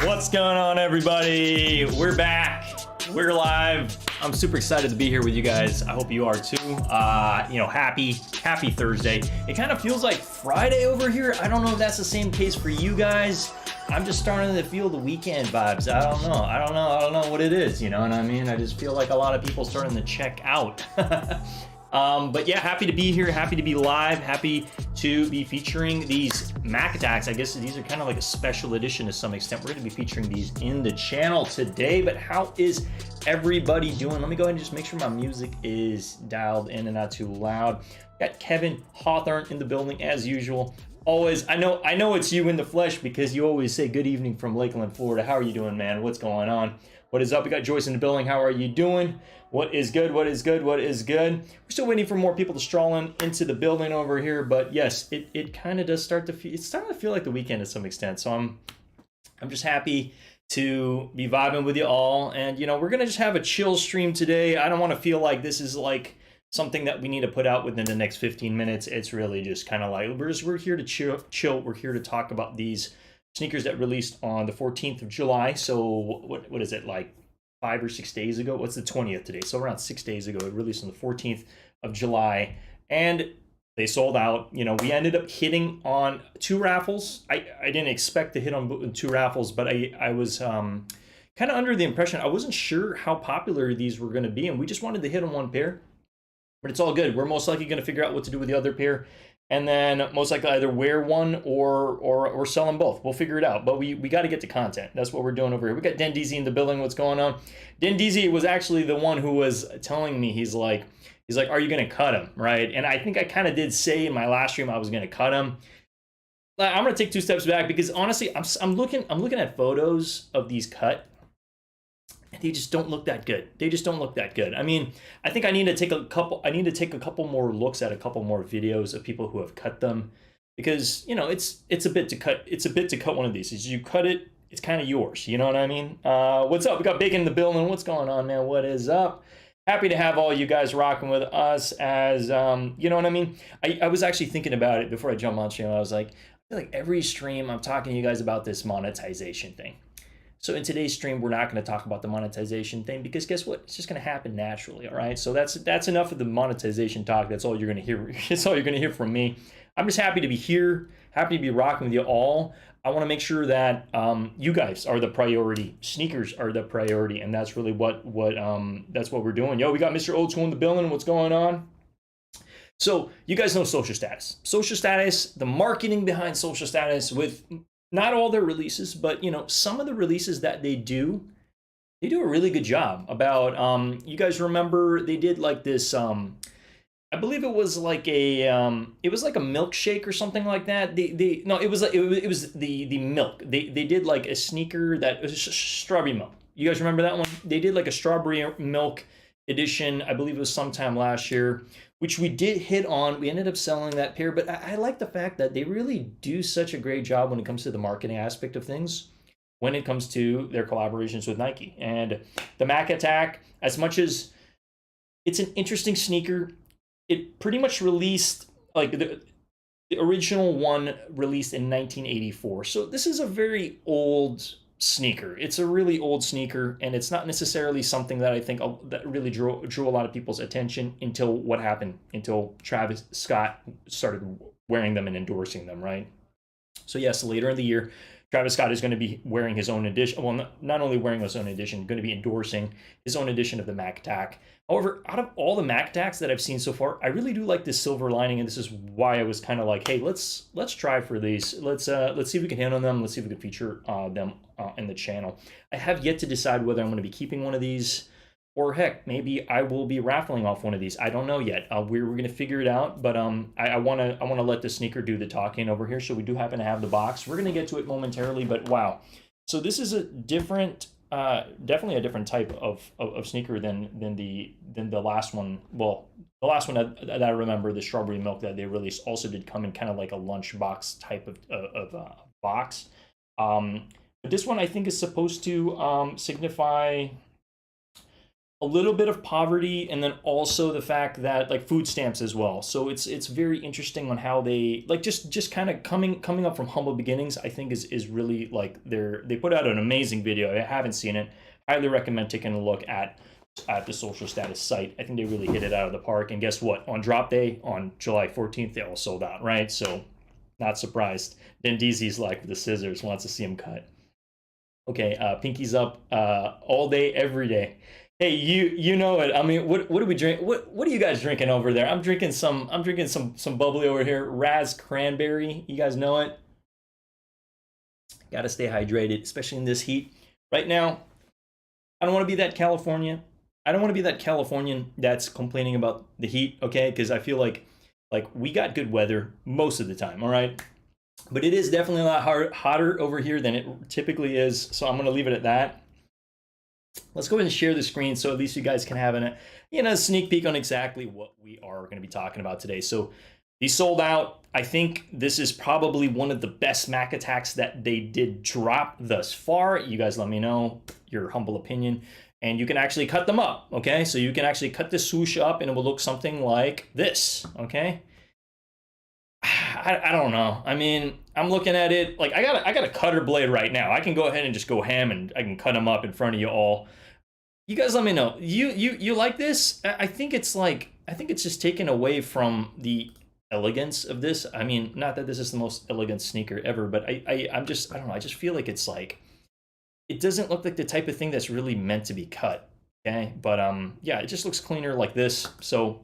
What's going on, everybody? We're back. We're live. I'm super excited to be here with you guys. I hope you are too. Happy Thursday. It kind of feels like Friday over here. I don't know if that's the same case for you guys. I'm just starting to feel the weekend vibes. I don't know what it is. You know what I mean? I just feel like a lot of people starting to check out. But yeah, happy to be here, happy to be live, happy to be featuring these Mac attacks. I guess these are kind of like a special edition to some extent. We're going to be featuring these in the channel today, but how is everybody doing? Let me go ahead and just make sure my music is dialed in and not too loud. Got Kevin Hawthorne in the building as usual. Always, I know it's you in the flesh because you always say good evening from Lakeland, Florida. How are you doing, man? What's going on? What is up? We got Joyce in the building. How are you doing? What is good? What is good? What is good? We're still waiting for more people to stroll into the building over here, but yes, it kind of does start to feel, it's starting to feel like the weekend to some extent. So I'm just happy to be vibing with you all, and we're gonna just have a chill stream today. I don't want to feel like this is like something that we need to put out within the next 15 minutes. It's really just kind of like we're here to chill. We're here to talk about these sneakers that released on the 14th of July. So what is it, like 5 or 6 days ago? What's the 20th today? So around 6 days ago, it released on the 14th of July, and they sold out. We ended up hitting on 2 raffles. I didn't expect to hit on 2 raffles, but I was kind of under the impression, I wasn't sure how popular these were going to be, and we just wanted to hit on 1 pair. But it's all good. We're most likely going to figure out what to do with the other pair, and then most likely either wear one or sell them both. We'll figure it out. But we got to get to content. That's what we're doing over here. We got Den DZ in the building. What's going on? Den DZ was actually the one who was telling me, he's like, are you going to cut him, right? And I think I kind of did say in my last stream I was going to cut him. I'm going to take 2 steps back because honestly, I'm looking at photos of these cut. They just don't look that good. They just don't look that good. I mean, I think I need to take a couple more looks at a couple more videos of people who have cut them, because it's a bit to cut. It's a bit to cut one of these. As you cut it, it's kind of yours. You know what I mean? What's up? We got Bacon in the building. What's going on, man? What is up? Happy to have all you guys rocking with us. As you know what I mean? I was actually thinking about it before I jumped on stream. I was like, I feel like every stream I'm talking to you guys about this monetization thing. So in today's stream, we're not going to talk about the monetization thing, because guess what? It's just going to happen naturally, all right? So that's enough of the monetization talk. That's all you're going to hear. That's all you're going to hear from me. I'm just happy to be here, happy to be rocking with you all. I want to make sure that you guys are the priority. Sneakers are the priority, and that's really what that's what we're doing. Yo, we got Mr. Old School in the building. What's going on? So you guys know Social Status. Social Status, the marketing behind Social Status with not all their releases, but some of the releases that they do a really good job about. You guys remember they did like this, I believe it was like a milkshake or something like that. It was the milk. They did like a sneaker that was strawberry milk. You guys remember that one? They did like a strawberry milk edition. I believe it was sometime last year, which we did hit on. We ended up selling that pair, but I like the fact that they really do such a great job when it comes to the marketing aspect of things, when it comes to their collaborations with Nike. And the Mac Attack, as much as it's an interesting sneaker, it pretty much released, like the original one released in 1984. So this is a very old sneaker. It's a really old sneaker, and it's not necessarily something that I think that really drew a lot of people's attention until what happened, until Travis Scott started wearing them and endorsing them, right? So yes, later in the year, Travis Scott is going to be wearing his own edition. Well, not only wearing his own edition, going to be endorsing his own edition of the Mac Attack. However, out of all the Mac Attacks that I've seen so far, I really do like this silver lining, and this is why I was kind of like, hey, let's try for these. Let's see if we can hit on them. Let's see if we can feature them in the channel. I have yet to decide whether I'm going to be keeping one of these, or heck, maybe I will be raffling off one of these. I don't know yet. We're going to figure it out, but I want to let the sneaker do the talking over here. So we do happen to have the box. We're going to get to it momentarily, but wow. So this is a different, definitely a different type of sneaker than the last one. Well, the last one that I remember, the strawberry milk that they released, also did come in kind of like a lunch box type of box. But this one I think is supposed to signify a little bit of poverty, and then also the fact that like food stamps as well. So it's very interesting on how they like just kind of coming up from humble beginnings. I think is really like they put out an amazing video. I haven't seen it. Highly recommend taking a look at the social status site. I think they really hit it out of the park. And guess what? On drop day on July 14th, they all sold out, right? So not surprised. Then DZ's like with the scissors wants to see him cut. Okay, Pinky's up all day, every day. Hey, you know it. I mean, what do we drink? What are you guys drinking over there? I'm drinking some bubbly over here. Raz cranberry. You guys know it. Got to stay hydrated, especially in this heat. Right now, I don't want to be that California. I don't want to be that Californian that's complaining about the heat, okay? Because I feel like we got good weather most of the time, all right? But it is definitely a lot hotter over here than it typically is, so I'm going to leave it at that. Let's go ahead and share the screen so at least you guys can have a sneak peek on exactly what we are going to be talking about today. So these sold out. I think this is probably one of the best Mac attacks that they did drop thus far. You guys let me know your humble opinion. And you can actually cut them up, okay? So you can actually cut this swoosh up and it will look something like this, okay? I don't know. I mean, I'm looking at it like I got a cutter blade right now. I can go ahead and just go ham and I can cut them up in front of you all. You guys let me know. You like this? I think it's just taken away from the elegance of this. I mean, not that this is the most elegant sneaker ever, but I don't know. I just feel like it's like it doesn't look like the type of thing that's really meant to be cut. Okay, but yeah, it just looks cleaner like this. So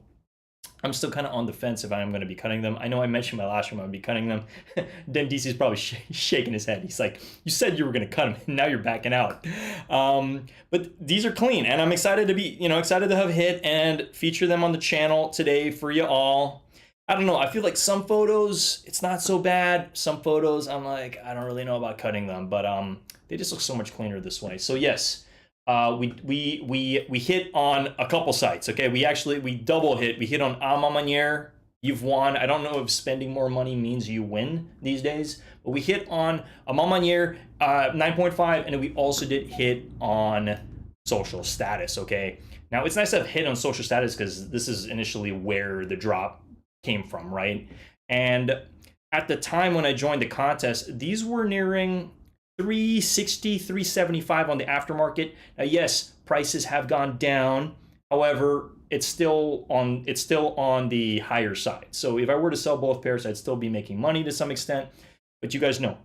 I'm still kind of on the fence if I'm going to be cutting them. I know I mentioned my last room I'd be cutting them. Then DC's probably shaking his head. He's like, you said you were going to cut them, and now you're backing out. But these are clean, and I'm excited to be, excited to have hit and feature them on the channel today for you all. I don't know. I feel like some photos, it's not so bad. Some photos, I'm like, I don't really know about cutting them, but they just look so much cleaner this way. So yes. We hit on a couple sites. Okay, we double hit. We hit on A Ma Manière. You've won. I don't know if spending more money means you win these days, but we hit on A Ma Manière 9.5, and then we also did hit on social status. Okay, now it's nice to have hit on social status because this is initially where the drop came from, right? And at the time when I joined the contest, these were nearing 360, 375 on the aftermarket. Now, yes, prices have gone down. However, it's still on the higher side. So if I were to sell both pairs, I'd still be making money to some extent. But you guys know,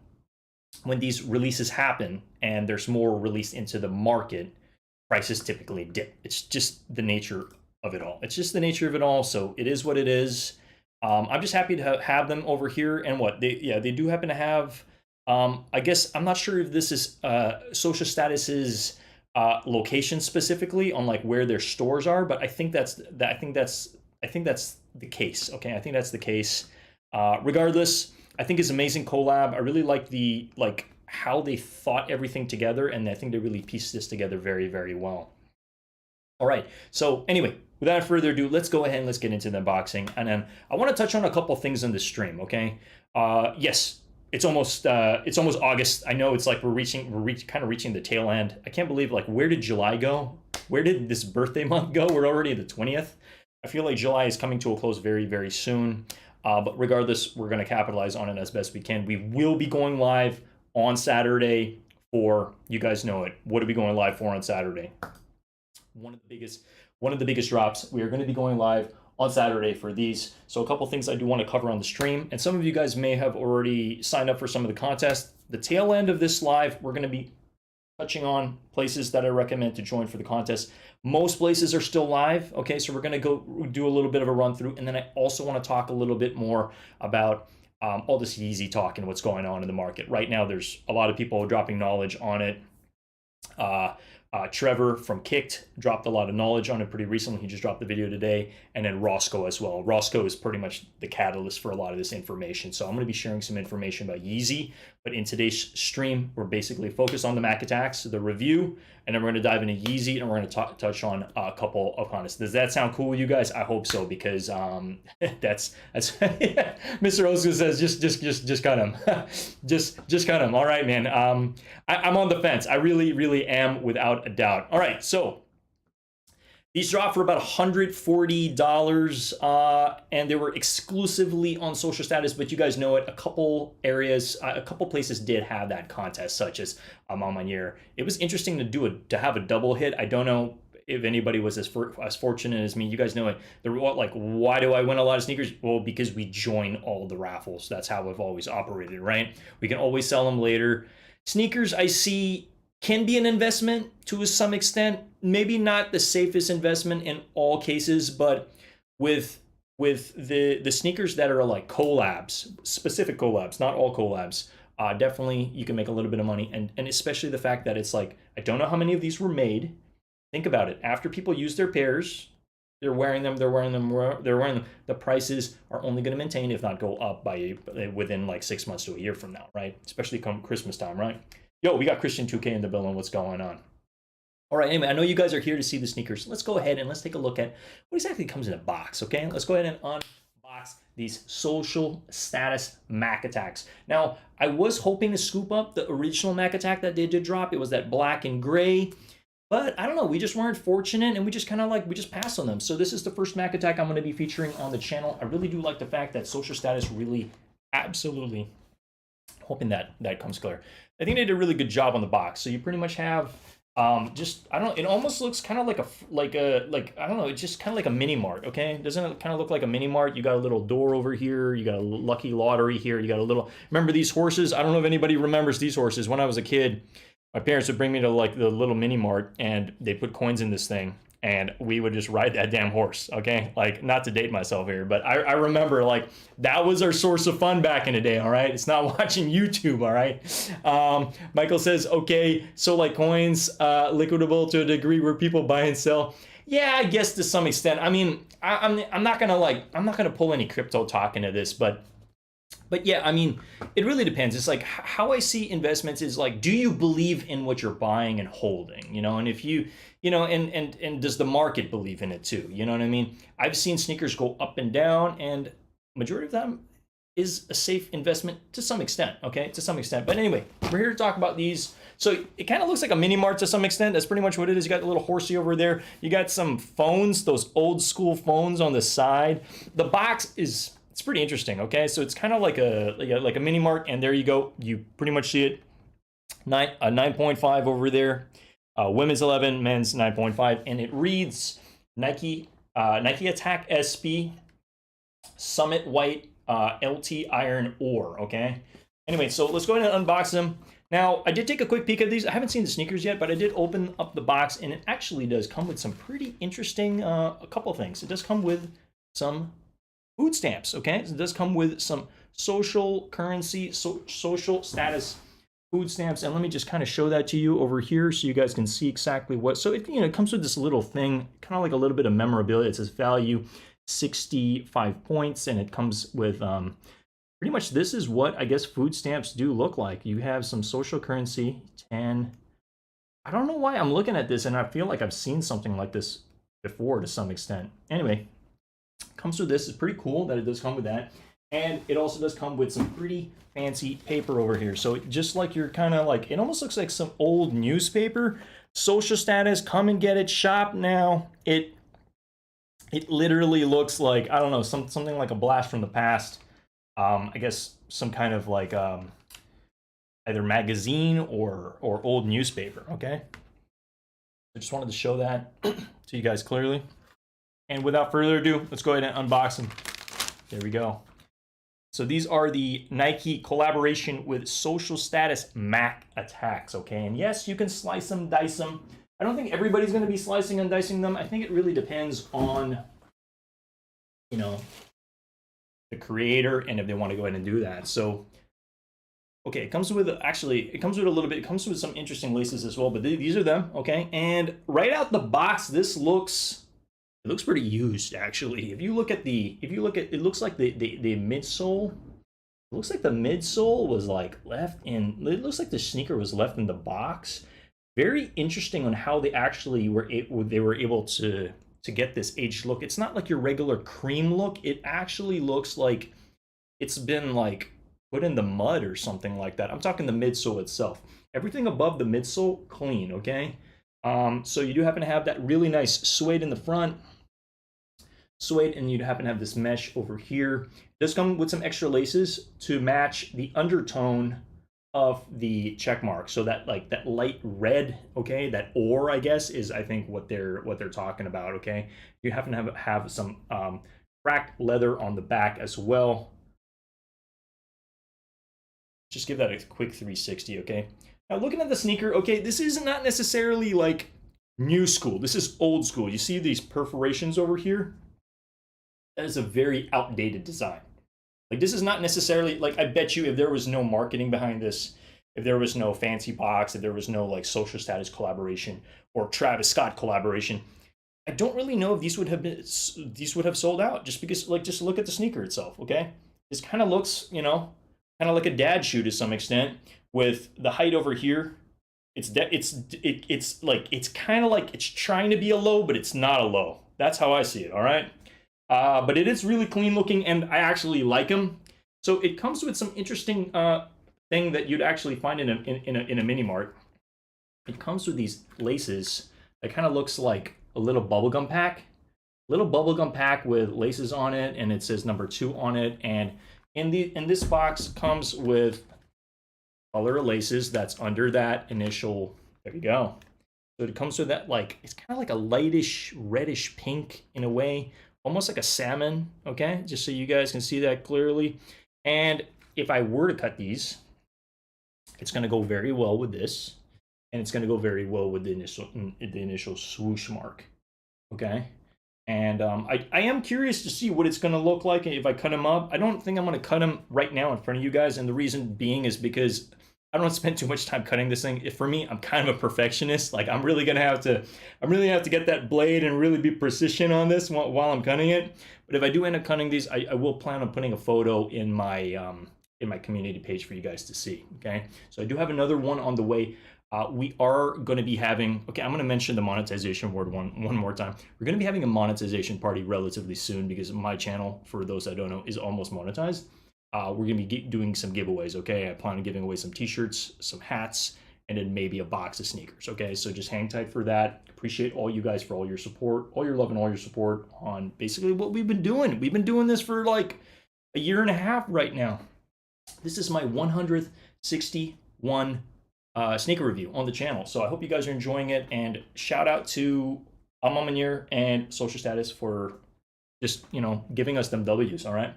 when these releases happen and there's more released into the market, prices typically dip. It's just the nature of it all. It's just the nature of it all. So it is what it is. I'm just happy to have them over here. And what they do happen to have. I guess I'm not sure if this is social status's location specifically on like where their stores are, but I think that's the case. Okay, I think that's the case. Regardless, I think it's amazing collab. I really like how they thought everything together, and I think they really pieced this together very, very well. All right. So anyway, without further ado, let's go ahead and let's get into the unboxing, and then I want to touch on a couple things in the stream. Okay. Yes. It's almost August. I know it's like we're kind of reaching the tail end. I can't believe, like, where did July go? Where did this birthday month go? We're already the 20th. I feel like July is coming to a close very, very soon. But regardless, we're going to capitalize on it as best we can. We will be going live on Saturday for, you guys know it. What are we going live for on Saturday? One of the biggest drops. We are going to be going live on Saturday for these. So a couple things I do want to cover on the stream, and some of you guys may have already signed up for some of the contests. The tail end of this live, we're going to be touching on places that I recommend to join for the contest. Most places are still live. Okay, so we're going to go do a little bit of a run through, and then I also want to talk a little bit more about all this Yeezy talk and what's going on in the market right now. There's a lot of people dropping knowledge on it. Trevor from Kicked dropped a lot of knowledge on it pretty recently. He just dropped the video today. And then Roscoe as well. Roscoe is pretty much the catalyst for a lot of this information. So I'm going to be sharing some information about Yeezy. But in today's stream, we're basically focused on the Mac attacks, the review, and then we're going to dive into Yeezy, and we're going to touch on a couple of contests. Does that sound cool with you guys? I hope so, because that's Mr. Oscar says just cut him. just cut him. All right, man. I'm on the fence. I really am, without a doubt. All right, so These dropped for about $140, and they were exclusively on social status, but you guys know it, a couple areas, a couple places did have that contest, such as Mamanier. It was interesting to have a double hit. I don't know if anybody was as fortunate as me. You guys know it. Like, why do I win a lot of sneakers? Well, because we join all the raffles. That's how we've always operated, right? We can always sell them later. Sneakers, I see, can be an investment to some extent. Maybe not the safest investment in all cases, but with the sneakers that are like collabs, specific collabs, not all collabs, definitely you can make a little bit of money. And especially the fact that it's like, I don't know how many of these were made. Think about it. After people use their pairs, they're wearing them. The prices are only going to maintain, if not go up within like 6 months to a year from now, right? Especially come Christmas time, right? Yo, we got Christian 2K in the building. What's going on? All right, anyway, I know you guys are here to see the sneakers. Let's go ahead and let's take a look at what exactly comes in a box, okay? Let's go ahead and unbox these social status Mac attacks. Now, I was hoping to scoop up the original Mac attack that they did drop. It was that black and gray, but I don't know. We just weren't fortunate, and we just passed on them. So this is the first Mac attack I'm going to be featuring on the channel. I really do like the fact that social status really, absolutely, hoping that comes clear. I think they did a really good job on the box. So you pretty much have just, I don't know, it almost looks kind of like I don't know, it's just kind of like a mini mart, okay? Doesn't it kind of look like a mini mart? You got a little door over here, you got a lucky lottery here, you got a little, remember these horses? I don't know if anybody remembers these horses. When I was a kid, my parents would bring me to like the little mini mart, and they put coins in this thing, and we would just ride that damn horse, okay? Like, not to date myself here, but I remember, like, that was our source of fun back in the day, all right? It's not watching YouTube, all right? Michael says, okay, so like coins, liquidable to a degree where people buy and sell. Yeah, I guess to some extent. I mean, I'm not gonna pull any crypto talk into this, but yeah, I mean, it really depends. It's like how I see investments is like, do you believe in what you're buying and holding? You know, and if you know, and does the market believe in it too? You know what I mean? I've seen sneakers go up and down, and majority of them is a safe investment to some extent, okay? To some extent. But anyway, we're here to talk about these. So it kind of looks like a mini mart to some extent. That's pretty much what it is. You got a little horsey over there. You got some phones, those old school phones on the side. The box is, it's pretty interesting, okay? So it's kind of like a mini mart, and there you go. You pretty much see it. 9.5 over there. Women's 11, men's 9.5, and it reads Nike Attack SP Summit White LT Iron Ore, okay? Anyway, so let's go ahead and unbox them. Now, I did take a quick peek at these. I haven't seen the sneakers yet, but I did open up the box, and it actually does come with some pretty interesting, a couple of things. It does come with some food stamps, okay? It does come with some social currency, social status food stamps, and let me just kind of show that to you over here so you guys can see exactly what. So it, it comes with this little thing, kind of like a little bit of memorabilia. It says value 65 points, and it comes with pretty much, this is what I guess food stamps do look like. You have some social currency, 10. I don't know why I'm looking at this and I feel like I've seen something like this before to some extent. Anyway, comes with this. It's pretty cool that it does come with that. And it also does come with some pretty fancy paper over here. So just like you're kind of like, it almost looks like some old newspaper. Social status, come and get it, shop now. It literally looks like, I don't know, something like a blast from the past. I guess some kind of like either magazine or old newspaper, okay? I just wanted to show that to you guys clearly. And without further ado, let's go ahead and unbox them. There we go. So these are the Nike collaboration with social status Mac attacks, okay? And yes, you can slice them, dice them. I don't think everybody's going to be slicing and dicing them. I think it really depends on, the creator and if they want to go ahead and do that. So, okay, it comes with, actually, it comes with a little bit, it comes with some interesting laces as well, but these are them, okay? And right out the box, this looks, it looks pretty used, actually. If you look at, it looks like the midsole, it looks like the midsole was like left in, it looks like the sneaker was left in the box. Very interesting on how they actually were able to get this aged look. It's not like your regular cream look. It actually looks like it's been like put in the mud or something like that. I'm talking the midsole itself. Everything above the midsole, clean, okay? So you do happen to have that really nice suede in the front, suede, and you happen to have this mesh over here. It does come with some extra laces to match the undertone of the check mark. So that like that light red, okay, that ore, I guess, is I think what they're talking about. Okay, you happen to have some cracked leather on the back as well. Just give that a quick 360. Okay, now looking at the sneaker, okay, this is not necessarily like new school. This is old school. You see these perforations over here? That is a very outdated design. Like, this is not necessarily, like, I bet you if there was no marketing behind this, if there was no fancy box, if there was no like social status collaboration or Travis Scott collaboration, I don't really know if these would have sold out, just because, like, just look at the sneaker itself. Okay, this kind of looks, you know, kind of like a dad shoe to some extent, with the height over here. It's like, it's kind of like it's trying to be a low, but it's not a low. That's how I see it. All right. But it is really clean looking, and I actually like them. So it comes with some interesting thing that you'd actually find in a mini mart. It comes with these laces. It kind of looks like a little bubblegum pack. Little bubblegum pack with laces on it, and it says number 2 on it. And in this box comes with color of laces that's under that initial. There you go. So it comes with that, like, it's kind of like a lightish reddish pink in a way, almost like a salmon. Okay, just so you guys can see that clearly. And if I were to cut these, it's going to go very well with this, and it's going to go very well with the initial swoosh mark. Okay, and I am curious to see what it's going to look like if I cut them up. I don't think I'm going to cut them right now in front of you guys, and the reason being is because I don't spend too much time cutting this thing. For me, I'm kind of a perfectionist. Like, I'm really have to get that blade and really be precision on this while I'm cutting it. But if I do end up cutting these, I will plan on putting a photo in my community page for you guys to see. Okay, so I do have another one on the way. We are going to be having, okay, I'm going to mention the monetization word one more time. We're going to be having a monetization party relatively soon, because my channel, for those that don't know, is almost monetized. We're going to be doing some giveaways. Okay, I plan on giving away some t-shirts, some hats, and then maybe a box of sneakers. Okay, so just hang tight for that. Appreciate all you guys for all your support, all your love, and all your support on basically what we've been doing. We've been doing this for like a year and a half right now. This is my 161 sneaker review on the channel, so I hope you guys are enjoying it. And shout out to Amamanier and Social Status for just, you know, giving us them W's. All right.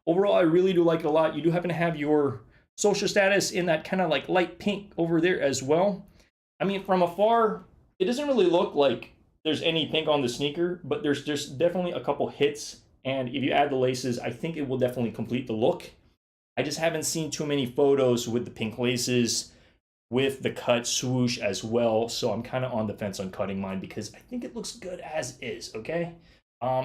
Overall, I really do like it a lot. You do happen to have your Social Status in that kind of like light pink over there as well. I mean, from afar, it doesn't really look like there's any pink on the sneaker, but there's definitely a couple hits. And if you add the laces, I think it will definitely complete the look. I just haven't seen too many photos with the pink laces, with the cut swoosh as well. So I'm kind of on the fence on cutting mine, because I think it looks good as is. Okay.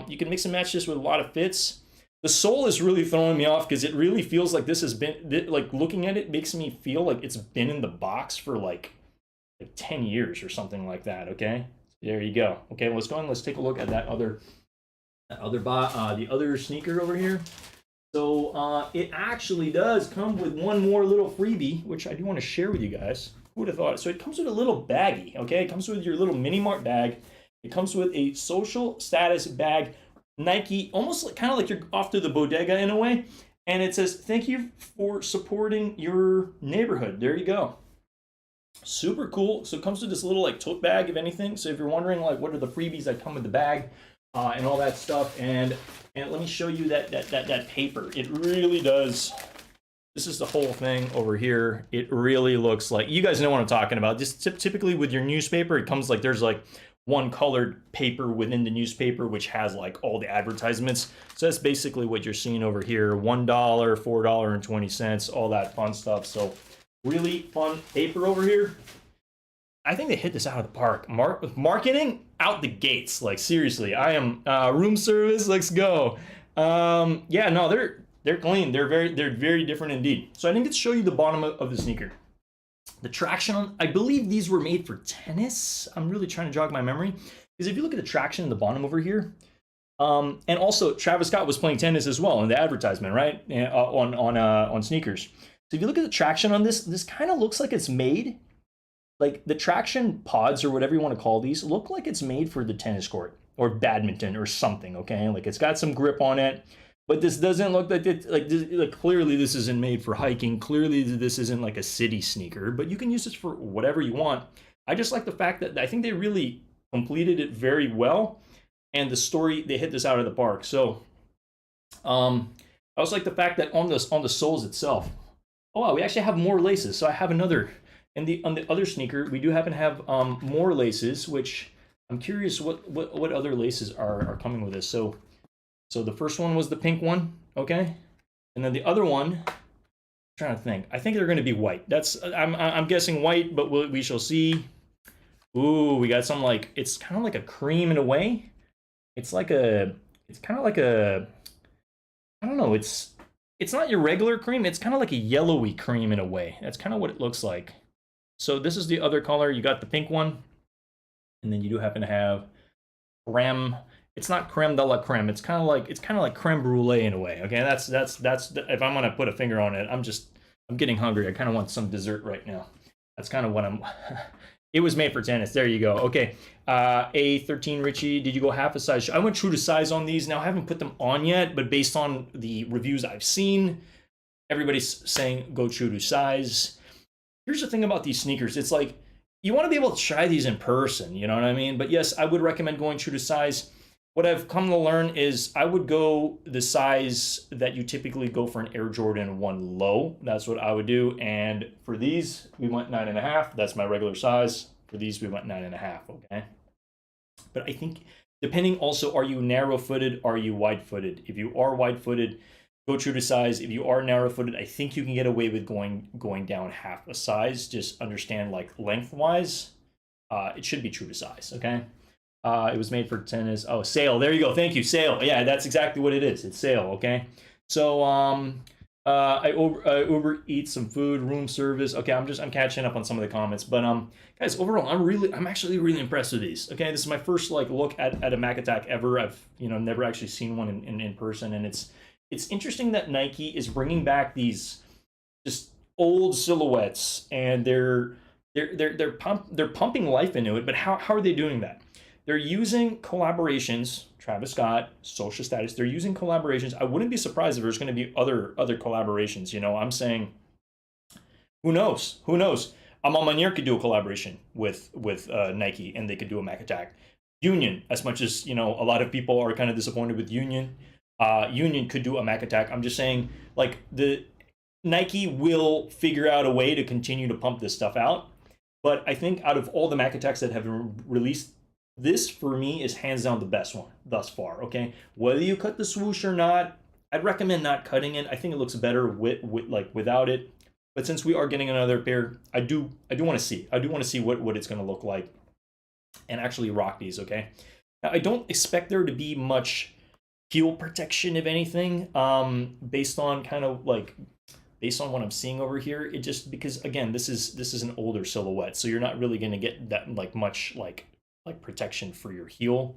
You can mix and match this with a lot of fits. The sole is really throwing me off, because it really feels like this has been, like, looking at it makes me feel like it's been in the box for like 10 years or something like that. Okay, there you go. Okay, let's go and let's take a look at the other sneaker over here. So it actually does come with one more little freebie, which I do want to share with you guys. Who would have thought? So it comes with a little baggie. Okay, it comes with your little mini mart bag. It comes with a Social Status bag. Nike, almost like, kind of like you're off to the bodega in a way, and it says thank you for supporting your neighborhood. There you go. Super cool. So it comes with this little like tote bag, if anything. So if you're wondering like what are the freebies that come with the bag and all that stuff, and let me show you that paper. It really does. This is the whole thing over here. It really looks like, you guys know what I'm talking about. Just typically with your newspaper, it comes like there's like one colored paper within the newspaper, which has like all the advertisements. So that's basically what you're seeing over here. $1, $4.20, all that fun stuff. So really fun paper over here. I think they hit this out of the park. Marketing out the gates. Like, seriously, I am room service. Let's go. Yeah, no, they're clean. They're very different indeed. So I think let's show you the bottom of the sneaker. The traction on, I believe these were made for tennis. I'm really trying to jog my memory, because if you look at the traction in the bottom over here, and also Travis Scott was playing tennis as well in the advertisement, right? On sneakers. So if you look at the traction on this kind of looks like it's made like the traction pods or whatever you want to call these look like it's made for the tennis court or badminton or something. Okay, like it's got some grip on it, but this doesn't look like it. Like clearly this isn't made for hiking. Clearly this isn't like a city sneaker, but you can use this for whatever you want. I just like the fact that I think they really completed it very well, and the story, they hit this out of the park. So I also like the fact that on the soles itself, oh wow, we actually have more laces. So I have another, and on the other sneaker we do happen to have more laces, which I'm curious what other laces are coming with this. So the first one was the pink one, okay, and then the other one, I'm trying to think, I think they're going to be white. I'm guessing white, but we shall see. Ooh, we got some, like, it's kind of like a cream in a way. It's kind of like a, I don't know, it's not your regular cream. It's kind of like a yellowy cream in a way. That's kind of what it looks like. So this is the other color. You got the pink one, and then you do happen to have creme. It's not creme de la creme. It's kind of like creme brulee in a way. Okay, that's if I'm gonna put a finger on it, I'm getting hungry. I kind of want some dessert right now. That's kind of what I'm. It was made for tennis. There you go. Okay. A13 Richie, did you go half a size? I went true to size on these. Now, I haven't put them on yet, but based on the reviews I've seen, everybody's saying go true to size. Here's the thing about these sneakers. It's like, you want to be able to try these in person, you know what I mean? But yes, I would recommend going true to size. What I've come to learn is I would go the size that you typically go for an Air Jordan 1 low. That's what I would do. And for these, we went 9.5. That's my regular size. For these, we went 9.5, okay? But I think depending also, are you narrow-footed, are you wide-footed? If you are wide-footed, go true to size. If you are narrow-footed, I think you can get away with going down half a size. Just understand, like, lengthwise, it should be true to size, okay? It was made for tennis. Oh, sale. There you go. Thank you. Sale. Yeah, that's exactly what it is. It's sale. Okay. So I Uber Eats some food, room service. Okay, I'm catching up on some of the comments. But guys, overall, I'm actually really impressed with these. Okay, this is my first like look at a Mac Attack ever. I've never actually seen one in person, and it's interesting that Nike is bringing back these just old silhouettes, and they're pumping life into it. But how are they doing that? They're using collaborations, Travis Scott, Social Status. They're using collaborations. I wouldn't be surprised if there's going to be other collaborations. I'm saying, who knows? Who knows? Amal Manier could do a collaboration with Nike, and they could do a Mac Attack. Union, as much as a lot of people are kind of disappointed with Union, Union could do a Mac Attack. I'm just saying, like, the Nike will figure out a way to continue to pump this stuff out. But I think out of all the Mac Attacks that have been released, this, for me, is hands down the best one thus far, okay? Whether you cut the swoosh or not, I'd recommend not cutting it. I think it looks better without it. But since we are getting another pair, I do want to see. I do want to see what it's going to look like and actually rock these, okay? Now, I don't expect there to be much heel protection, if anything, based on what I'm seeing over here. It just, because, again, this is an older silhouette, so you're not really going to get that much protection for your heel.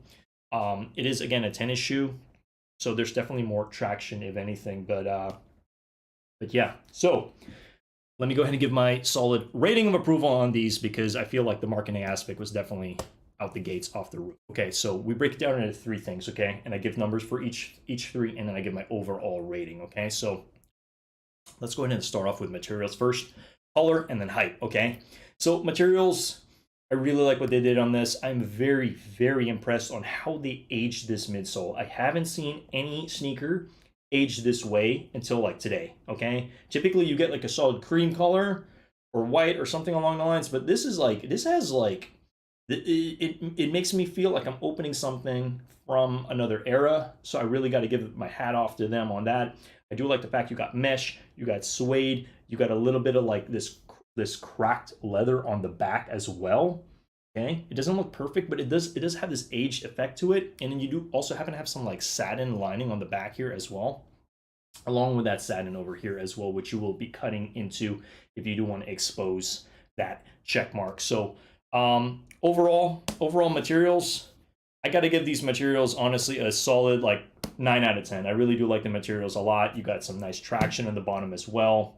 It is, again, a tennis shoe, so there's definitely more traction, if anything. But yeah, so let me go ahead and give my solid rating of approval on these, because I feel like the marketing aspect was definitely out the gates, off the roof. Okay, so we break it down into 3 things, okay, and I give numbers for each 3, and then I give my overall rating. Okay, so let's go ahead and start off with materials first, color, and then height. Okay, so materials, I really like what they did on this. I'm very, very impressed on how they aged this midsole. I haven't seen any sneaker aged this way until like today, okay? Typically you get like a solid cream color or white or something along the lines, but this it makes me feel like I'm opening something from another era. So I really got to give my hat off to them on that. I do like the fact you got mesh, you got suede, you got a little bit of like this cracked leather on the back as well. Okay, it doesn't look perfect, but it does have this aged effect to it. And then you do also happen to have some like satin lining on the back here as well, along with that satin over here as well, which you will be cutting into if you do want to expose that check mark. So overall materials, I got to give these materials honestly a solid like 9 out of 10. I really do like the materials a lot. You got some nice traction on the bottom as well.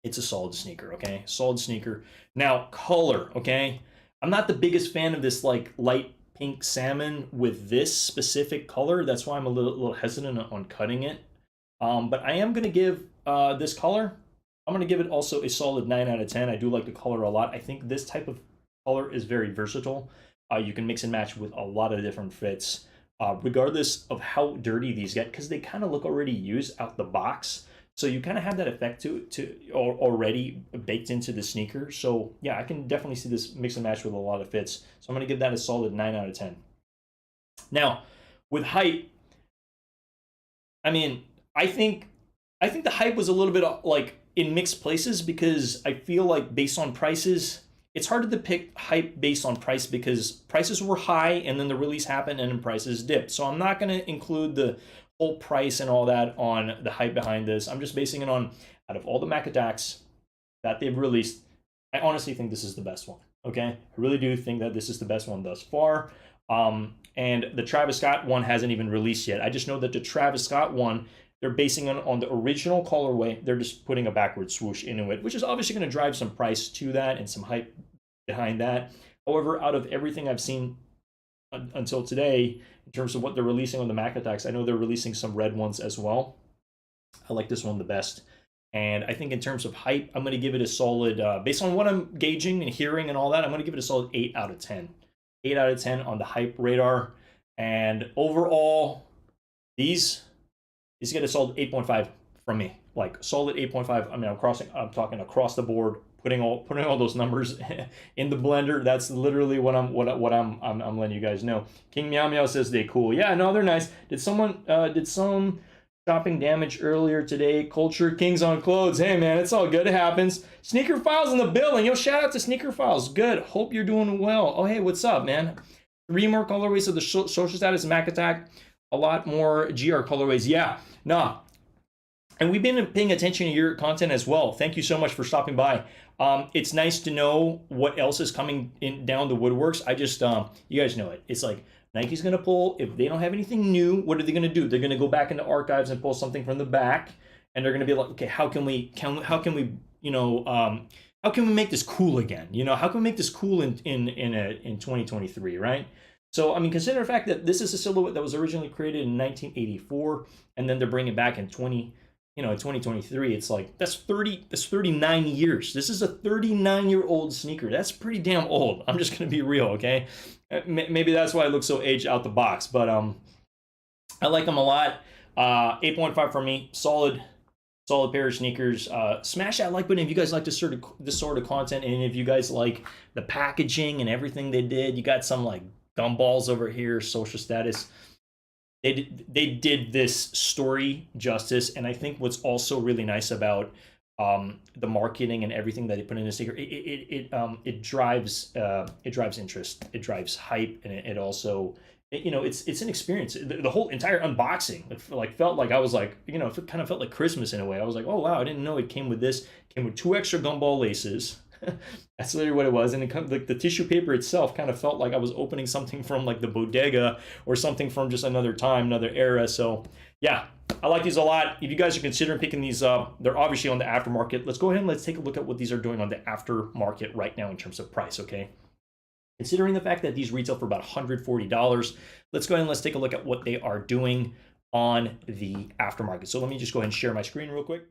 It's a solid sneaker, okay? Solid sneaker. Now, color, okay? I'm not the biggest fan of this like light pink salmon with this specific color. That's why I'm a little hesitant on cutting it. But I am gonna give this color, I'm gonna give it also a solid 9 out of 10. I do like the color a lot. I think this type of color is very versatile. You can mix and match with a lot of different fits, regardless of how dirty these get, because they kind of look already used out the box. So you kind of have that effect already baked into the sneaker. So yeah, I can definitely see this mix and match with a lot of fits. So I'm gonna give that a solid 9 out of 10. Now, with height, I mean, I think the hype was a little bit like in mixed places, because I feel like based on prices, it's hard to depict hype based on price because prices were high and then the release happened and then prices dipped. So I'm not going to include the whole price and all that on the hype behind this. I'm just basing it on, out of all the Mac attacks that they've released, I honestly think this is the best one. Okay, I really do think that this is the best one thus far. And the Travis Scott one hasn't even released yet. I just know that the Travis Scott one, they're basing it on the original colorway. They're just putting a backward swoosh into it, which is obviously going to drive some price to that and some hype behind that. However, out of everything I've seen until today, in terms of what they're releasing on the Mac attacks, I know they're releasing some red ones as well. I like this one the best. And I think in terms of hype, I'm going to give it a solid, based on what I'm gauging and hearing and all that, I'm going to give it a solid 8 out of 10. 8 out of 10 on the hype radar. And overall, these get a solid 8.5 from me. Like solid 8.5. I mean, I'm talking across the board, putting all those numbers in the blender. That's literally what I'm letting you guys know. King Meow Meow says they cool. Yeah, no, they're nice. Did some shopping damage earlier today? Culture Kings on clothes. Hey man, it's all good. It happens. Sneaker Files in the building. Yo, shout out to Sneaker Files. Good. Hope you're doing well. Oh hey, what's up, man? 3 more colorways of the social status Mac Attack. A lot more GR colorways. Yeah, nah. And we've been paying attention to your content as well. Thank you so much for stopping by. It's nice to know what else is coming in down the woodworks. I just, you guys know it. It's like Nike's gonna pull, if they don't have anything new, what are they gonna do? They're gonna go back into archives and pull something from the back, and they're gonna be like, okay, how can we, you know, how can we make this cool again? You know, how can we make this cool in 2023, right? So, I mean, consider the fact that this is a silhouette that was originally created in 1984, and then they're bringing it back in 2023. It's like, that's 39 years. This is a 39-year-old sneaker. That's pretty damn old. I'm just going to be real, okay? Maybe that's why it looks so aged out the box, but I like them a lot. 8.5 for me. Solid pair of sneakers. Smash that like button if you guys like this sort of content, and if you guys like the packaging and everything they did. You got some like gumballs over here, social status. They did this story justice, and I think what's also really nice about the marketing and everything that they put in the sneaker, it drives interest, it drives hype, and it also, you know, it's an experience. The whole entire unboxing felt like I was like, you know, it kind of felt like Christmas in a way. I was like, oh wow, I didn't know it came with this. It came with 2 extra gumball laces. That's literally what it was, and like the tissue paper itself kind of felt like I was opening something from like the bodega or something from just another time, another era. So yeah, I like these a lot. If you guys are considering picking these up, they're obviously on the aftermarket. Let's go ahead and let's take a look at what these are doing on the aftermarket right now in terms of price. Okay, considering the fact that these retail for about $140, let's go ahead and let's take a look at what they are doing on the aftermarket. So let me just go ahead and share my screen real quick.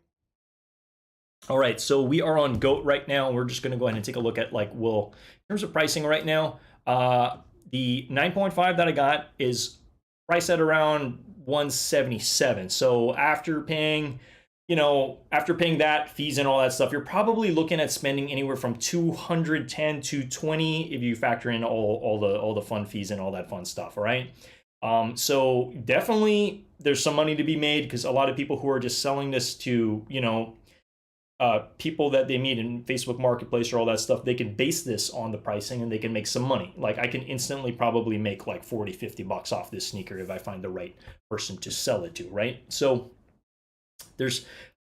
All right, so we are on GOAT right now. We're just going to go ahead and take a look at in terms of pricing right now. The 9.5 that I got is priced at around $177. So after paying that, fees and all that stuff, you're probably looking at spending anywhere from $210 to $220 if you factor in all the fun fees and all that fun stuff. All right. So definitely there's some money to be made, because a lot of people who are just selling this to, people that they meet in Facebook Marketplace or all that stuff, they can base this on the pricing and they can make some money. Like I can instantly probably make like 40, 50 bucks off this sneaker if I find the right person to sell it to, right? So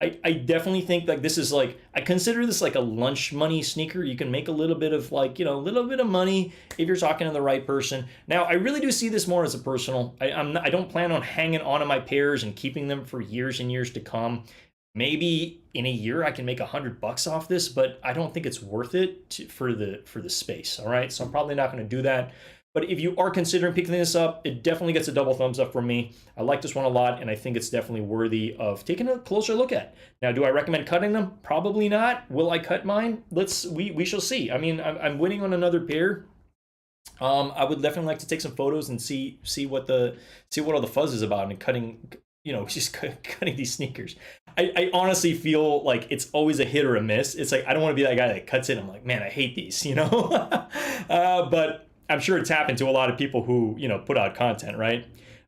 I definitely think like this is like, I consider this like a lunch money sneaker. You can make a little bit of like, a little bit of money if you're talking to the right person. Now, I really do see this more as a personal. I don't plan on hanging on to my pairs and keeping them for years and years to come. maybe in a year I can make $100 off this, but I don't think it's worth it for the space. All right, so I'm probably not going to do that. But if you are considering picking this up, it definitely gets a double thumbs up from me. I like this one a lot, and I think it's definitely worthy of taking a closer look at. Now, do I recommend cutting them? Probably not. Will I cut mine? We shall see. I mean, I'm waiting on another pair. I would definitely like to take some photos and see what all the fuzz is about and cutting, just cutting these sneakers. I honestly feel like it's always a hit or a miss. It's like I don't want to be that guy that cuts it. I'm like, man, I hate these, but I'm sure it's happened to a lot of people who, put out content, right?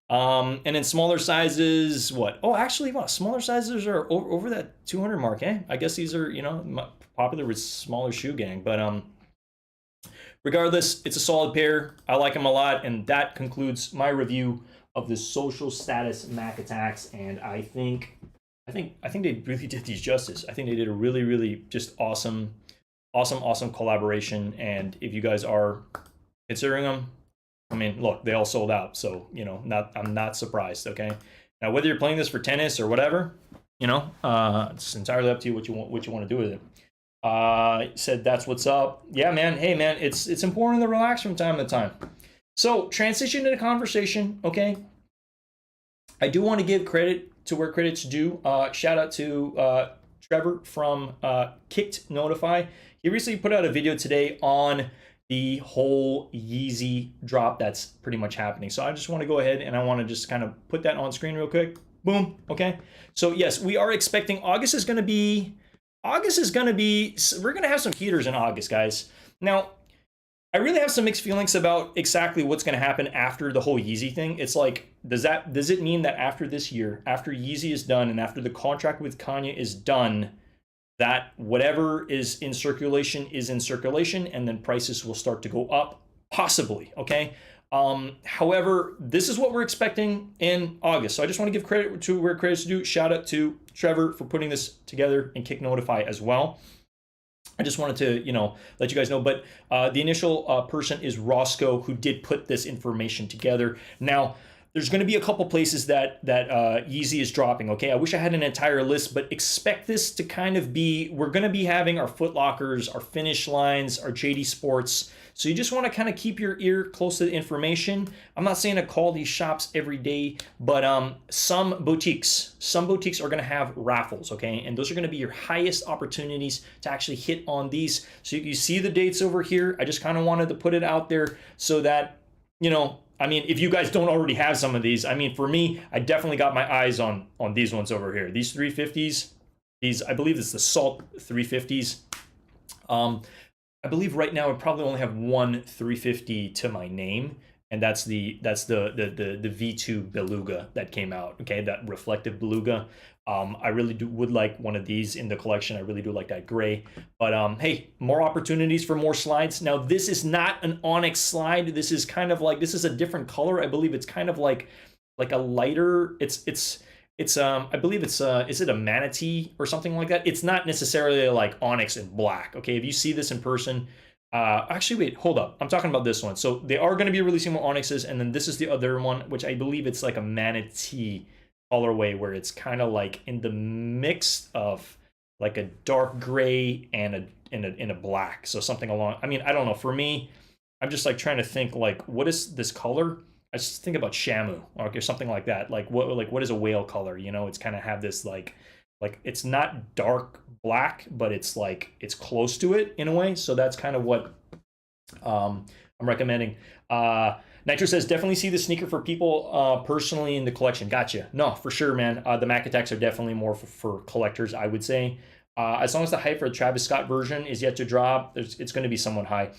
And in smaller sizes, what? Oh, actually, wow, smaller sizes are over that 200 mark, eh? I guess these are, popular with smaller shoe gang. But regardless, it's a solid pair. I like them a lot, and that concludes my review of the social status Mac attacks. And I think they really did these justice. I think they did a really, really just awesome collaboration. And if you guys are considering them, I mean, look, they all sold out, so I'm not surprised. Okay, now whether you're playing this for tennis or whatever, it's entirely up to you what you want to do with it. Said that's what's up. Yeah, man. Hey, man, it's important to relax from time to time. So transition to the conversation. Okay, I do want to give credit to where credit's due. Shout out to Trevor from Kicked Notify. He recently put out a video today on the whole Yeezy drop that's pretty much happening. So I just want to go ahead and I want to just kind of put that on screen real quick. Boom. Okay. So yes, we are expecting August is going to be, we're going to have some heaters in August, guys. Now, I really have some mixed feelings about exactly what's going to happen after the whole Yeezy thing. It's like, does it mean that after this year, after Yeezy is done and after the contract with Kanye is done, that whatever is in circulation, and then prices will start to go up, possibly, okay? However, this is what we're expecting in August. So I just want to give credit to where credit's due. Shout out to Trevor for putting this together and Kick Notify as well. I just wanted to, let you guys know. But the initial person is Roscoe, who did put this information together. Now, there's going to be a couple places that Yeezy is dropping, okay? I wish I had an entire list, but expect this to kind of be, we're going to be having our Foot Lockers, our Finish Lines, our JD Sports. So you just want to kind of keep your ear close to the information. I'm not saying to call these shops every day, but some boutiques are going to have raffles, okay? And those are going to be your highest opportunities to actually hit on these. So you see the dates over here. I just kind of wanted to put it out there so that, I mean, if you guys don't already have some of these, I mean, for me, I definitely got my eyes on these ones over here. These 350s, I believe it's the Salt 350s. I believe right now I probably only have one 350 to my name, and that's the V2 Beluga that came out, okay, that reflective Beluga. I really would like one of these in the collection. I really do like that gray. But hey, more opportunities for more slides. Now, this is not an Onyx slide. This is kind of like, this is a different color. I believe it's kind of like a lighter, I believe it's is it a manatee or something like that? It's not necessarily like Onyx and black. Okay, if you see this in person, actually, wait, hold up. I'm talking about this one. So they are going to be releasing more Onyxes, and then this is the other one, which I believe it's like a manatee colorway, where it's kind of like in the mix of like a dark gray and a black. So something along, I mean, I don't know. For me, I'm just like trying to think like, what is this color? I just think about Shamu or something like that. Like what is a whale color? It's kind of have this like it's not dark black, but it's like it's close to it in a way. So that's kind of what I'm recommending. Nitro says, definitely see the sneaker for people personally in the collection. Gotcha. No, for sure, man. The Mac Attacks are definitely more for collectors, I would say. As long as the hype for the Travis Scott version is yet to drop, it's going to be somewhat high.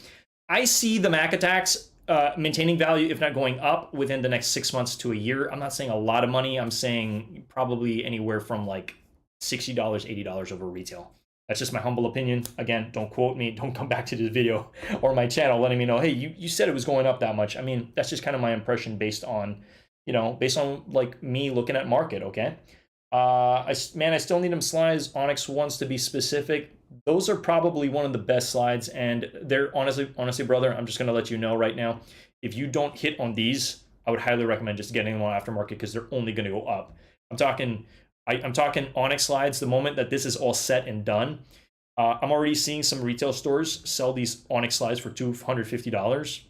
I see the Mac Attacks maintaining value, if not going up, within the next 6 months to a year. I'm not saying a lot of money. I'm saying probably anywhere from like $60, $80 over retail. That's just my humble opinion. Again, don't quote me. Don't come back to this video or my channel letting me know, hey, you said it was going up that much. I mean, that's just kind of my impression based on like me looking at market, okay? I still need them slides, Onyx ones to be specific. Those are probably one of the best slides, and they're honestly, brother, I'm just going to let you know right now, if you don't hit on these, I would highly recommend just getting them on aftermarket because they're only going to go up. I'm talking I'm talking Onyx slides. The moment that this is all set and done, I'm already seeing some retail stores sell these Onyx slides for $250.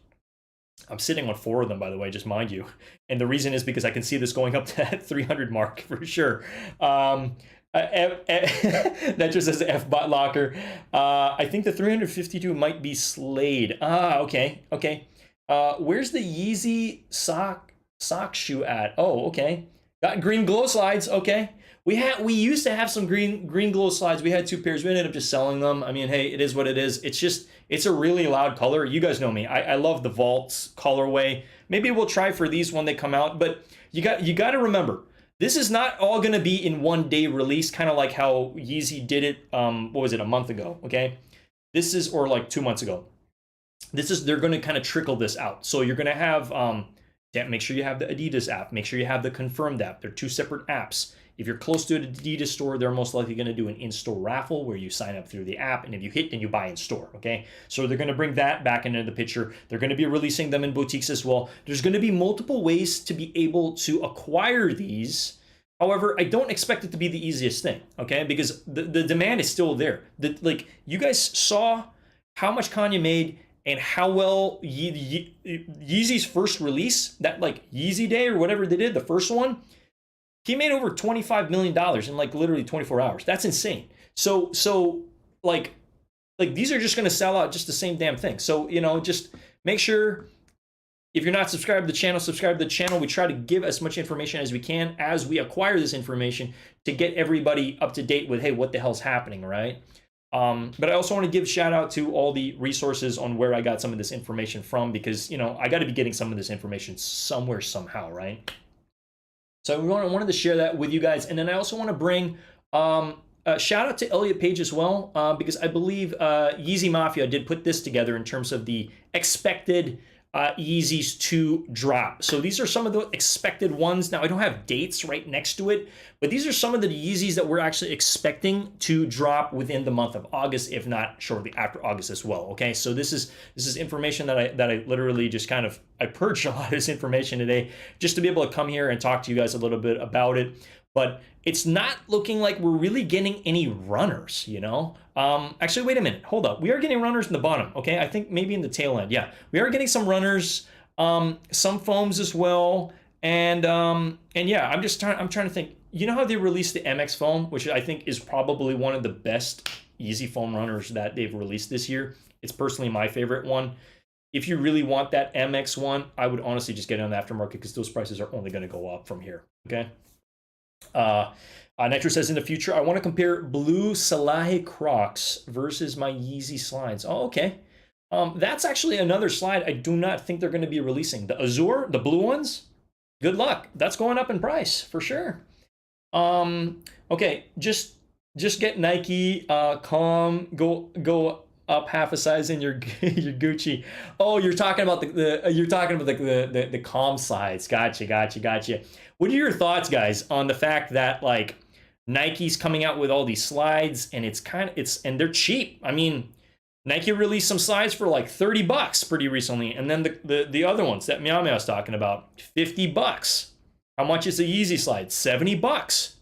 I'm sitting on 4 of them, by the way, just mind you. And the reason is because I can see this going up to that 300 mark for sure. That just says F-Bot Locker. I think the 352 might be Slade. Okay. Where's the Yeezy sock shoe at? Oh, okay. Got green glow slides. Okay. We used to have some green glow slides. We had 2 pairs. We ended up just selling them. I mean, hey, it is what it is. It's a really loud color. You guys know me. I love the Vaults colorway. Maybe we'll try for these when they come out. But you got to remember, this is not all going to be in one day release, kind of like how Yeezy did it. What was it, a month ago? Okay, this is, or like 2 months ago. They're going to kind of trickle this out. So you're going to have make sure you have the Adidas app. Make sure you have the Confirmed app. They're 2 separate apps. If you're close to an Adidas store, they're most likely going to do an in-store raffle where you sign up through the app, and if you hit, then you buy in store, okay? So they're going to bring that back into the picture. They're going to be releasing them in boutiques as well. There's going to be multiple ways to be able to acquire these. However, I don't expect it to be the easiest thing, okay? Because the demand is still there. Like, you guys saw how much Kanye made and how well Yeezy's first release, that like Yeezy Day or whatever they did, the first one, he made over $25 million in like literally 24 hours. That's insane. So like these are just going to sell out just the same damn thing. So, just make sure if you're not subscribed to the channel, subscribe to the channel. We try to give as much information as we can as we acquire this information to get everybody up to date with, hey, what the hell's happening, right? But I also want to give shout out to all the resources on where I got some of this information from, because, I got to be getting some of this information somewhere, somehow, right? So I wanted to share that with you guys. And then I also want to bring a shout out to Elliot Page as well, because I believe Yeezy Mafia did put this together in terms of the expected Yeezys to drop. So these are some of the expected ones. Now, I don't have dates right next to it, but these are some of the Yeezys that we're actually expecting to drop within the month of August, if not shortly after August as well. Okay, so this is information that I literally just I purged a lot of this information today just to be able to come here and talk to you guys a little bit about it. But it's not looking like we're really getting any runners, Actually, wait a minute. Hold up. We are getting runners in the bottom, okay? I think maybe in the tail end. Yeah, we are getting some runners, some foams as well. And yeah, I'm trying to think. You know how they released the MX foam, which I think is probably one of the best Yeezy foam runners that they've released this year. It's personally my favorite one. If you really want that MX one, I would honestly just get it on the aftermarket, because those prices are only going to go up from here, okay? Nitro says, in the future, I want to compare blue Salahi Crocs versus my Yeezy slides. Oh, okay. That's actually another slide I do not think they're going to be releasing. The Azure, the blue ones, good luck. That's going up in price for sure. Okay, just get Nike, calm, go up half a size in your Gucci. Oh, you're talking about the calm slides. Gotcha. What are your thoughts, guys, on the fact that like Nike's coming out with all these slides, and and they're cheap? I mean, Nike released some slides for like $30 pretty recently, and then the other ones that Meow Meow's talking about, $50. How much is a Yeezy slide? $70.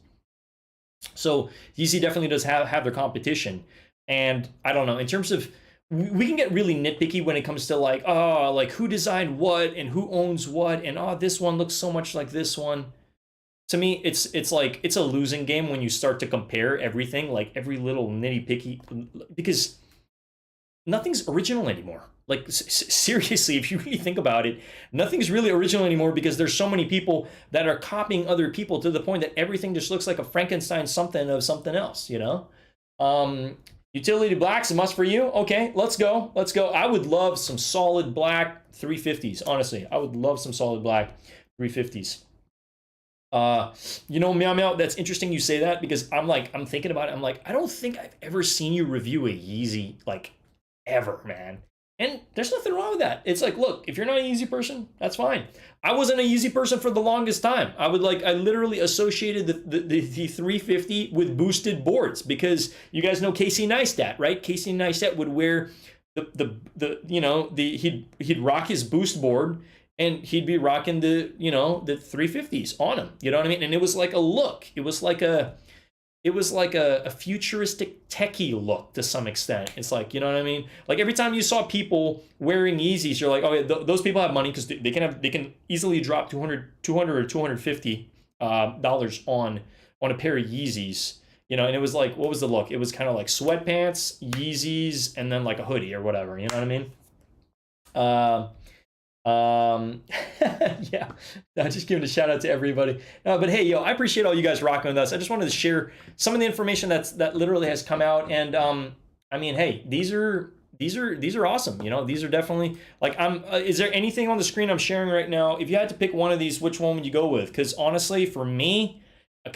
So Yeezy definitely does have their competition. And I don't know, in terms of, we can get really nitpicky when it comes to like, oh, like who designed what and who owns what, and oh, this one looks so much like this one. To me, it's like, it's a losing game when you start to compare everything, like every little nitty-picky, because nothing's original anymore. Like, seriously, if you really think about it, nothing's really original anymore, because there's so many people that are copying other people to the point that everything just looks like a Frankenstein something of something else, Utility black's a must for you. Okay, let's go. I would love some solid black 350s, honestly. I would love some solid black 350s. Meow Meow, that's interesting you say that, because I'm thinking about it. I'm like, I don't think I've ever seen you review a Yeezy, like, ever, man. And there's nothing wrong with that. It's like, look, if you're not a Yeezy person, that's fine. I wasn't a Yeezy person for the longest time. I literally associated the 350 with boosted boards, because you guys know Casey Neistat, right? Casey Neistat would wear he'd rock his boost board, and he'd be rocking the, you know, the 350s on him. You know what I mean? And it was like a look. It was like a futuristic techie look to some extent. It's like, you know what I mean? Like every time you saw people wearing Yeezys, you're like, oh, yeah, those people have money because they can easily drop 200 or 250 dollars on a pair of Yeezys. You know, and it was like, what was the look? It was kind of like sweatpants, Yeezys, and then like a hoodie or whatever. You know what I mean? Um, yeah, no, just giving a shout out to everybody. But hey, yo, I appreciate all you guys rocking with us. I just wanted to share some of the information that literally has come out, and I mean, hey, these are awesome. You know, these are definitely like I'm. Is there anything on the screen I'm sharing right now? If you had to pick one of these, which one would you go with? Because honestly, for me,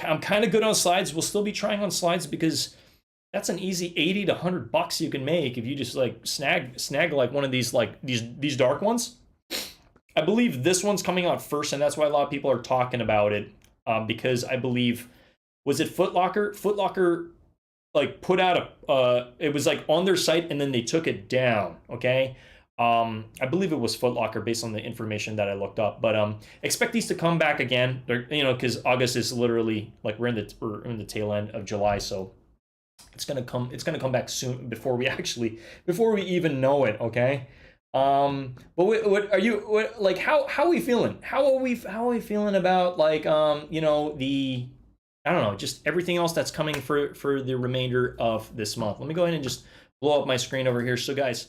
I'm kind of good on slides. We'll still be trying on slides because that's an easy 80 to $100 you can make if you just like snag like one of these like these dark ones. I believe this one's coming out first, and that's why a lot of people are talking about it. Because I believe, was it Foot Locker? Foot Locker like put out it was like on their site, and then they took it down. Okay, I believe it was Foot Locker based on the information that I looked up. But expect these to come back again. They're, you know, because August is literally like we're in the tail end of July, so it's gonna come back soon before we even know it. Okay. But what are you like? How are we feeling? How are we feeling about like you know, the, I don't know, just everything else that's coming for the remainder of this month. Let me go ahead and just blow up my screen over here. So guys,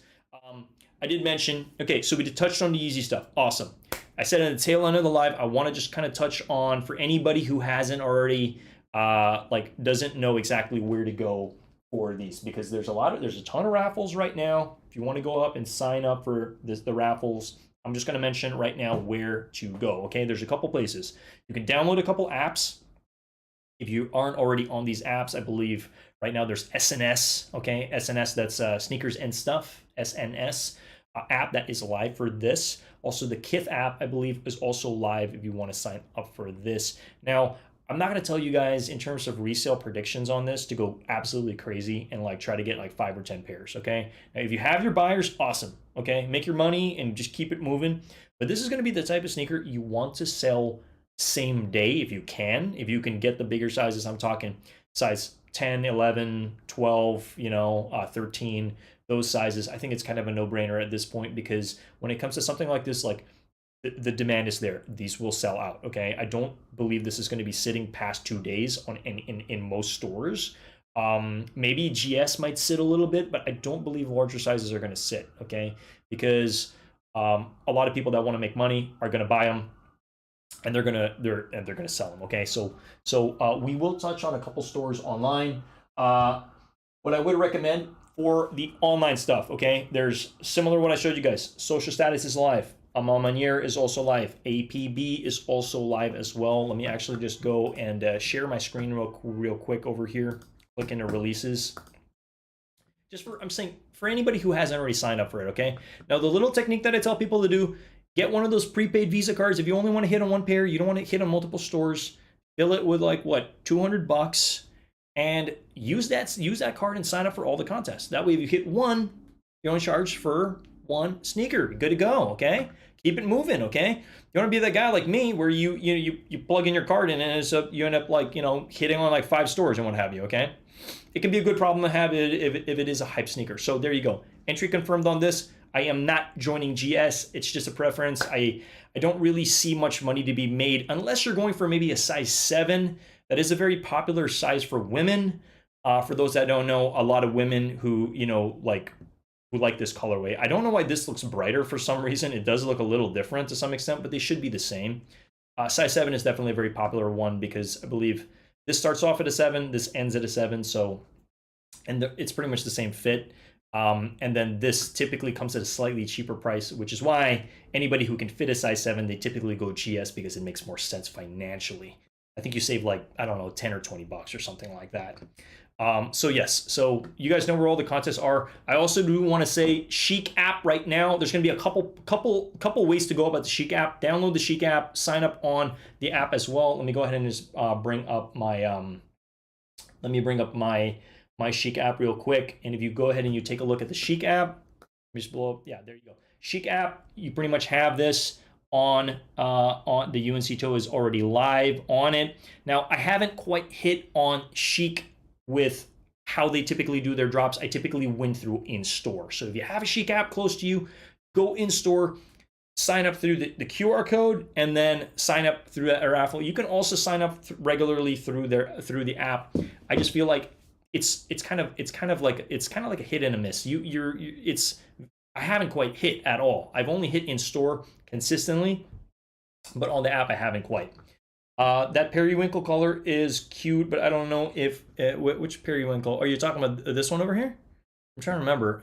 I did mention, okay, so we touched on the Yeezy stuff. Awesome. I said in the tail end of the live, I want to just kind of touch on, for anybody who hasn't already like doesn't know exactly where to go for these, because there's a ton of raffles right now. If you want to go up and sign up for the raffles, I'm just going to mention right now where to go. Okay, there's a couple places. You can download a couple apps. If you aren't already on these apps, I believe right now there's SNS. Okay, SNS, that's Sneakers and Stuff. SNS app that is live for this. Also, the Kith app, I believe, is also live if you want to sign up for this. Now, I'm not going to tell you guys in terms of resale predictions on this to go absolutely crazy and like try to get like 5 or 10 pairs. Okay, now if you have your buyers, awesome. Okay, make your money and just keep it moving. But this is going to be the type of sneaker you want to sell same day if you can. If you can get the bigger sizes, I'm talking size 10, 11, 12, you know, 13, those sizes. I think it's kind of a no-brainer at this point, because when it comes to something like this, like the demand is there. These will sell out. Okay, I don't believe this is going to be sitting past 2 days on in most stores. Maybe GS might sit a little bit, but I don't believe larger sizes are going to sit. Okay, because a lot of people that want to make money are going to buy them, and they're gonna sell them. Okay, so we will touch on a couple stores online. What I would recommend for the online stuff, okay, there's similar to what I showed you guys. Social Status is live. Amamanier is also live. APB is also live as well. Let me actually just go and share my screen real quick over here. Click into releases. I'm saying for anybody who hasn't already signed up for it, okay? Now, the little technique that I tell people to do, get one of those prepaid Visa cards. If you only want to hit on one pair, you don't want to hit on multiple stores, fill it with like what, $200, and use that card and sign up for all the contests. That way, if you hit one, you're only charged for one sneaker. Good to go. Okay, keep it moving. Okay, you want to be that guy like me where you plug in your card and then you end up like, you know, hitting on like 5 stores and what have you. Okay, it can be a good problem to have if it is a hype sneaker. So there you go. Entry confirmed on this. I am not joining GS. It's just a preference. I don't really see much money to be made unless you're going for maybe a size 7. That is a very popular size for women. For those that don't know, a lot of women who, you know, who like this colorway. I don't know why this looks brighter for some reason. It does look a little different to some extent, but they should be the same. Size 7 is definitely a very popular one because I believe this starts off at a 7, this ends at a 7, so, and it's pretty much the same fit. And then this typically comes at a slightly cheaper price, which is why anybody who can fit a size 7, they typically go GS because it makes more sense financially. I think you save like, I don't know, 10 or 20 bucks or something like that. So yes, so you guys know where all the contests are. I also do want to say Chic app right now. There's going to be a couple ways to go about the Chic app. Download the Chic app, sign up on the app as well. Let me go ahead and just bring up my Chic app real quick. And if you go ahead and you take a look at the Chic app, let me just blow up. Yeah, there you go. Chic app, you pretty much have this. on the UNC toe is already live on it. Now I haven't quite hit on Chic with how they typically do their drops. I typically win through in store. So if you have a Chic app close to you, go in store, sign up through the QR code, and then sign up through that raffle. You can also sign up regularly through the app. I just feel like it's kind of like a hit and a miss. I haven't quite hit at all. I've only hit in store consistently, but on the app I haven't quite. That periwinkle color is cute, but I don't know if which periwinkle. Are you talking about this one over here? I'm trying to remember.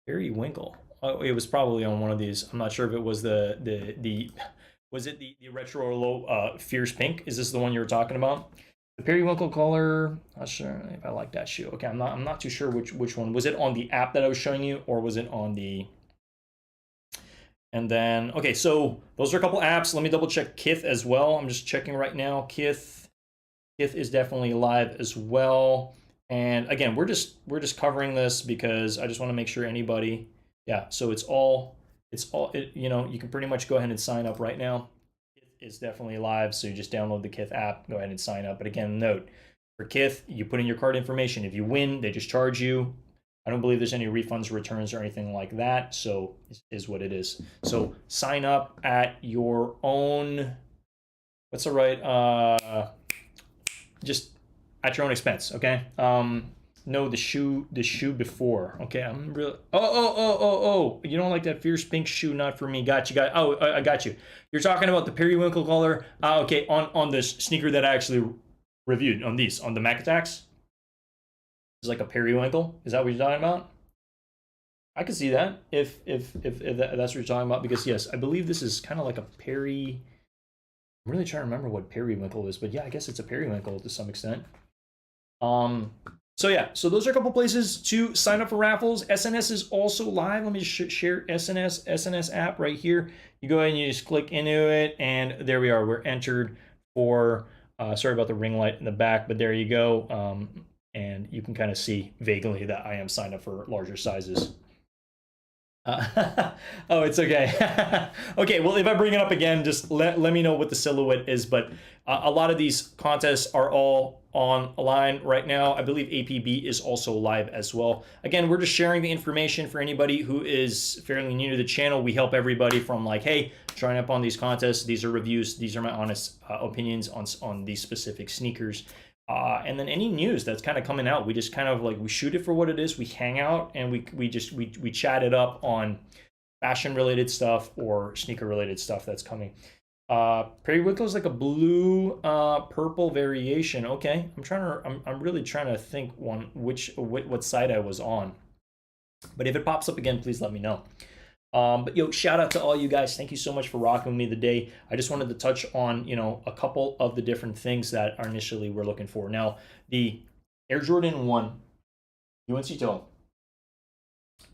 Periwinkle. Oh, it was probably on one of these. I'm not sure if it was the was it the retro low fierce pink? Is this the one you were talking about? The periwinkle color. Not sure if I like that shoe. Okay, I'm not too sure which one. Was it on the app that I was showing you, or was it on the? And then, okay, so those are a couple apps. Let me double check Kith as well. I'm just checking right now. Kith is definitely live as well. And again, we're just covering this because I just want to make sure anybody, yeah. So it's all, you know, you can pretty much go ahead and sign up right now. It's definitely live, so you just download the Kith app, go ahead and sign up. But again, note for Kith, you put in your card information. If you win, they just charge you. I don't believe there's any refunds, returns, or anything like that. So it is what it is. So sign up at your own, what's the right, just at your own expense, okay? No, the shoe before, okay? I'm really, oh, you don't like that fierce pink shoe? Not for me. Got you. I got you. You're talking about the periwinkle color. Okay, on this sneaker that I actually reviewed on the Mac Attacks. It's like a periwinkle. Is that what you're talking about? I could see that if that's what you're talking about, because yes, I believe this is kind of like a peri. I'm really trying to remember what periwinkle is, but yeah, I guess it's a periwinkle to some extent. So yeah, so those are a couple places to sign up for raffles. SNS is also live. Let me just share SNS app right here. You go ahead and you just click into it, and there we are. We're entered for. Sorry about the ring light in the back, but there you go. And you can kind of see vaguely that I am signed up for larger sizes. Oh, it's okay. Okay, well, if I bring it up again, just let me know what the silhouette is. But a lot of these contests are all online right now. I believe APB is also live as well. Again, we're just sharing the information for anybody who is fairly new to the channel. We help everybody from like, hey, trying up on these contests. These are reviews. These are my honest opinions on these specific sneakers. And then any news that's kind of coming out, we just kind of like, we shoot it for what it is. We hang out and we chat it up on fashion related stuff or sneaker related stuff that's coming. Periwinkle is like a blue purple variation. Okay, I'm really trying to think what site I was on. But if it pops up again, please let me know. But yo, shout out to all you guys. Thank you so much for rocking with me today. I just wanted to touch on, you know, a couple of the different things that are initially we're looking for. Now, the Air Jordan 1 UNC toe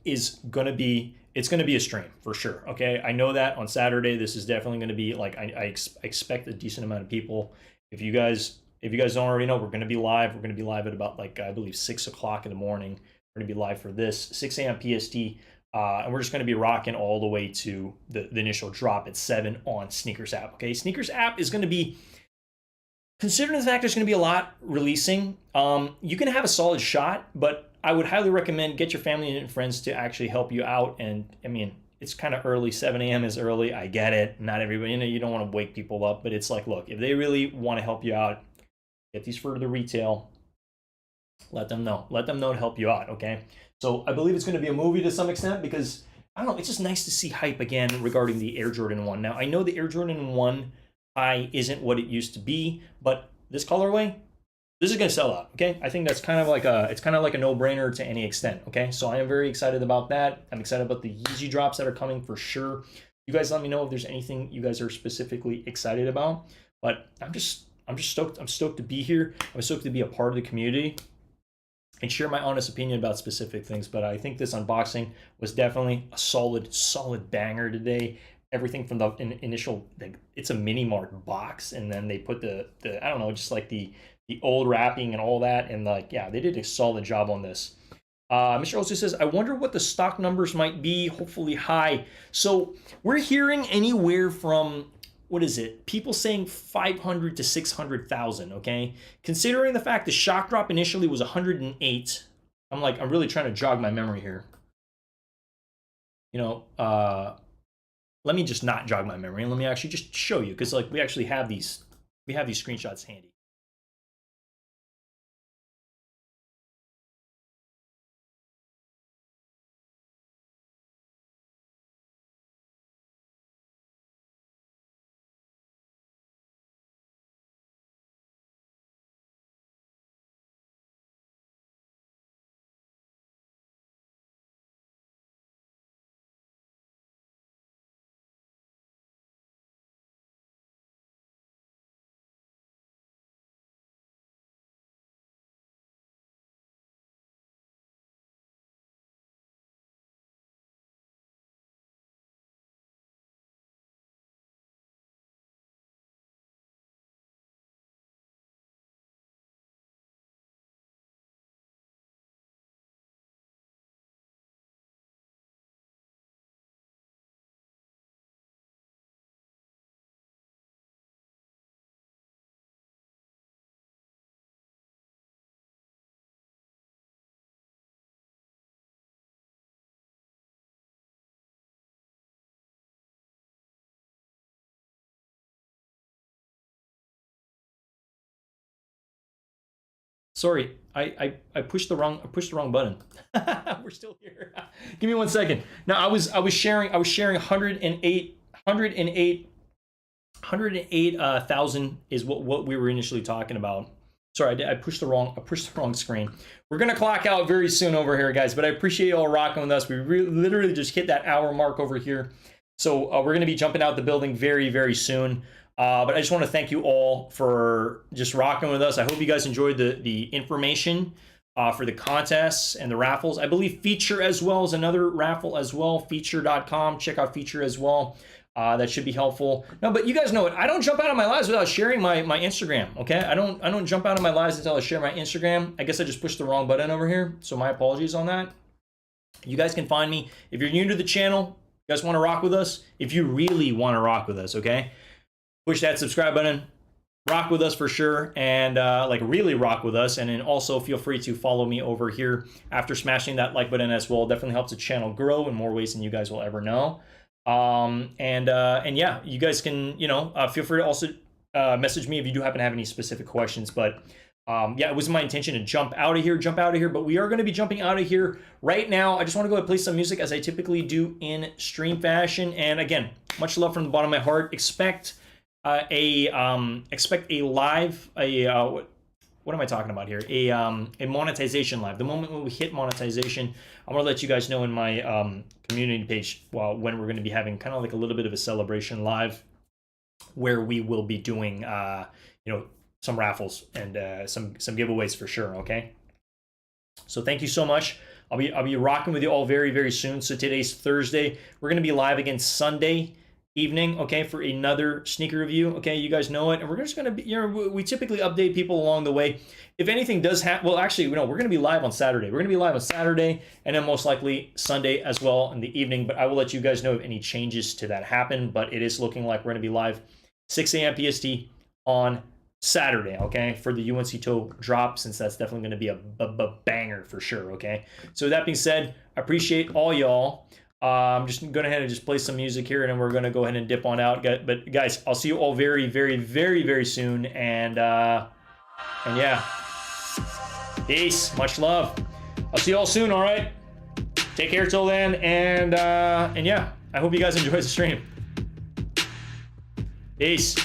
is going to be, it's going to be a stream for sure. Okay. I know that on Saturday, this is definitely going to be like, I expect a decent amount of people. If you guys don't already know, we're going to be live. We're going to be live at about like, I believe 6 o'clock in the morning. We're going to be live for this 6 a.m. PST. And we're just going to be rocking all the way to the initial drop at 7 on Sneakers app. Okay, Sneakers app is going to be, considering the fact there's going to be a lot releasing, you can have a solid shot, but I would highly recommend get your family and friends to actually help you out. And I mean, it's kind of early. 7 a.m. is early. I get it. Not everybody, you know, you don't want to wake people up, but it's like, look, if they really want to help you out, get these for the retail. Let them know to help you out. Okay. So I believe it's going to be a movie to some extent because, I don't know, it's just nice to see hype again regarding the Air Jordan 1. Now, I know the Air Jordan 1 high isn't what it used to be, but this colorway, this is going to sell out, okay? I think that's kind of like a no-brainer to any extent, okay? So I am very excited about that. I'm excited about the Yeezy drops that are coming for sure. You guys let me know if there's anything you guys are specifically excited about, but I'm just stoked. I'm stoked to be here. I'm stoked to be a part of the community and share my honest opinion about specific things. But I think this unboxing was definitely a solid banger today. Everything from the initial, like, it's a mini mart box, and then they put the I don't know, just like the old wrapping and all that, and like, yeah, they did a solid job on this. Mr. also says, I wonder what the stock numbers might be, hopefully high. So we're hearing anywhere from, what is it? People saying 500 to 600,000, okay? Considering the fact the shock drop initially was 108, I'm really trying to jog my memory here. You know, let me just not jog my memory and let me actually just show you, because like we actually have these screenshots handy. Sorry, I pushed the wrong button. We're still here. Give me 1 second. Now I was sharing 108,000 is what we were initially talking about. Sorry, I pushed the wrong screen. We're gonna clock out very soon over here, guys. But I appreciate you all rocking with us. We literally just hit that hour mark over here. So we're gonna be jumping out the building very soon. But I just want to thank you all for just rocking with us. I hope you guys enjoyed the information for the contests and the raffles. I believe Feature as well is another raffle as well. Feature.com. Check out Feature as well. That should be helpful. No, but you guys know it. I don't jump out of my lives without sharing my Instagram. Okay, I don't jump out of my lives until I share my Instagram. I guess I just pushed the wrong button over here, so my apologies on that. You guys can find me if you're new to the channel. You guys want to rock with us? If you really want to rock with us, okay? Push that subscribe button, rock with us for sure, and like really rock with us. And then also feel free to follow me over here after smashing that like button as well. Definitely helps the channel grow in more ways than you guys will ever know. And yeah, you guys can, feel free to also message me if you do happen to have any specific questions. But yeah, it was my intention to jump out of here, but we are going to be jumping out of here right now. I just want to go ahead and play some music as I typically do in stream fashion. And again, much love from the bottom of my heart. Expect a live, what am I talking about here? A monetization live. The moment when we hit monetization, I'm gonna let you guys know in my community page when we're gonna be having kind of like a little bit of a celebration live, where we will be doing some raffles and some giveaways for sure. Okay. So thank you so much. I'll be rocking with you all very soon. So today's Thursday. We're gonna be live again Sunday evening, okay, for another sneaker review. Okay, you guys know it, and we're just gonna be, we typically update people along the way. If anything does happen, well, actually, we're gonna be live on Saturday. We're gonna be live on Saturday, and then most likely Sunday as well in the evening. But I will let you guys know if any changes to that happen. But it is looking like we're gonna be live 6 a.m. PST on Saturday, okay, for the UNC toe drop, since that's definitely gonna be a banger for sure. Okay, so with that being said, I appreciate all y'all. I'm just going ahead and just play some music here, and then we're going to go ahead and dip on out. But guys, I'll see you all very soon. And yeah, peace, much love. I'll see you all soon. All right, take care till then. And yeah, I hope you guys enjoy the stream. Peace.